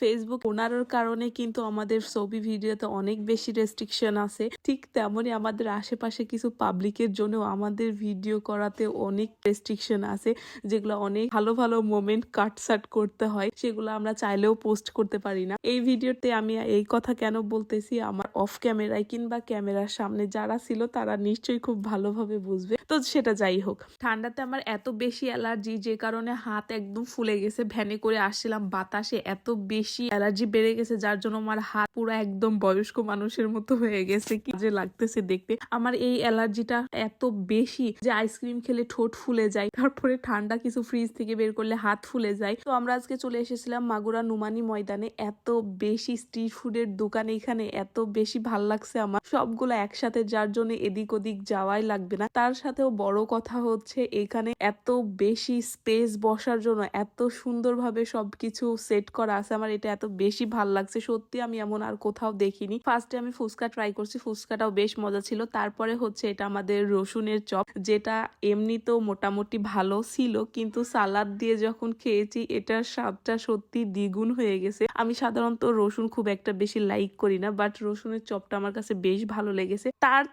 Facebook ওনার কারণে কিন্তু আমাদের ছবি ভিডিওতে অনেক বেশি রেস্ট্রিকশন আছে, ঠিক তেমনই আমাদের আশেপাশে কিছু পাবলিকের জন্য আমাদের ভিডিও করাতে অনেক রেস্ট্রিকশন আছে, যেগুলো অনেক ভালো ভালো মোমেন্ট কাটসাট করতে হয়, সেগুলো আমরা চাইলেও পোস্ট করতে পারি না। এই ভিডিওতে আমি এই কথা কেন বলতেছি, আমার অফ ক্যামেরায় কিংবা ক্যামেরার সামনে যারা ছিল তারা নিশ্চয়ই খুব ভালোভাবে বুঝবে। তো সেটা যাই হোক, ঠান্ডাতে আমার এত বেশি অ্যালার্জি যে কারণে হাত একদম ফুলে গেছে। ভ্যানে করে আসছিলাম, বাতাসে এত বেশি অ্যালার্জি বেড়ে গেছে যার জন্য আমার হাত পুরো একদম বয়স্ক মানুষের মতো হয়ে গেছে, কি যে লাগতেছে দেখতে। আমার এই অ্যালার্জিটা এত বেশি যে আইসক্রিম খেলে ঠোঁট ফুলে যায়, তারপরে ঠান্ডা কিছু ফ্রিজ থেকে বের করলে হাত ফুলে যায়। তো আমরা আজকে চলে এসেছিলাম মাগুরা নুমানি ময়দানে। এত বেশি স্ট্রিট ফুডের দোকান এখানে, এত বেশি ভাল লাগছে আমার সবগুলো একসাথে, যার জন্য এদিক ওদিক যাওয়াই লাগবে না। তার সাথেও বড় কথা হচ্ছে এখানে এত বেশি স্পেস বসার জন্য এত সুন্দরভাবে সবকিছু সেট করা আছে, আমার এটা এত বেশি ভাল লাগছে। সত্যি আমি এমন আর কোথাও দেখিনি। ফার্স্টে আমি ফুচকা ট্রাই করছি, ফুচকাটাও বেশ মজা ছিল। তারপরে হচ্ছে এটা আমাদের রসুনের চপ, যেটা এমনিতেও মোটামুটি ভালো ছিল, কিন্তু সালাদ দিয়ে যখন খেয়েছি এটার স্বাদটা সত্যি দ্বিগুণ হয়ে গেছে। আমি সাধারণত রসুন খুব একটা বেশি লাইক করি না, বাট রসুনের চপটা আমার কাছে বেশ ভালো লেগেছে। তার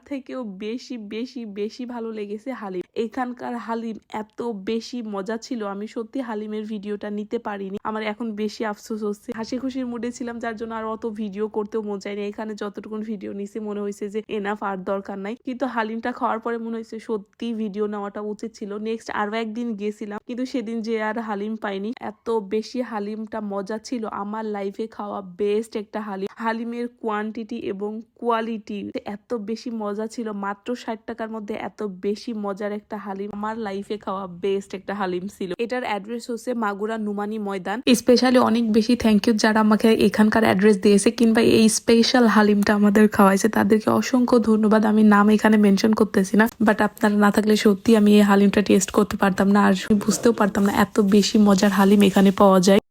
থেকেও বেশি বেশি বেশি ভালো লেগেছে হালিম। এখানকার হালিম এত বেশি মজা ছিল, আমি সত্যি হালিমের ভিডিওটা নিতে পারিনি। আমার এখন বেশি আফসোস হচ্ছে, হাসি খুশির মুডে ছিলাম যার জন্য আর অত ভিডিও করতেও মন চায়নি। এখানে যতটুকু ভিডিও নিছে মনে হয়েছে যে এনাফ, আর দরকার নাই। কিন্তু হালিমটা খাওয়ার পরে মনে হয়েছে সত্যি ভিডিও নেওয়াটা উচিত ছিল। নেক্সট আরো একদিন গেছিলাম, কিন্তু সেদিন যে আর হালিম পাইনি। এত বেশি হালিমটা মজা ছিল, আমার লাইফে খাওয়া বেস্ট একটা হালিম। হালিমের কোয়ান্টিটি এবং কোয়ালিটি এত বেশি মজা ছিল, মাত্র 60 টাকার মধ্যে এত বেশি মজার একটা হালিম আমার লাইফে খাওয়া বেস্ট একটা হালিম ছিল। এটার অ্যাড্রেস হচ্ছে মাগুরা নুমানি ময়দান। স্পেশালি অনেক বেশি থ্যাংক ইউ যারা আমাকে এখানকার অ্যাড্রেস দিয়েছে কিংবা এই স্পেশাল হালিমটা আমাদের খাওয়াইছে, তাদেরকে অসংখ্য ধন্যবাদ। আমি নাম এখানে মেনশন করতেছি না, বাট আপনারা না থাকলে সত্যি আমি এই হালিমটা টেস্ট করতে পারতাম না, আর বুঝতেও পারতাম না এত বেশি মজার হালিম এখানে পাওয়া যায়।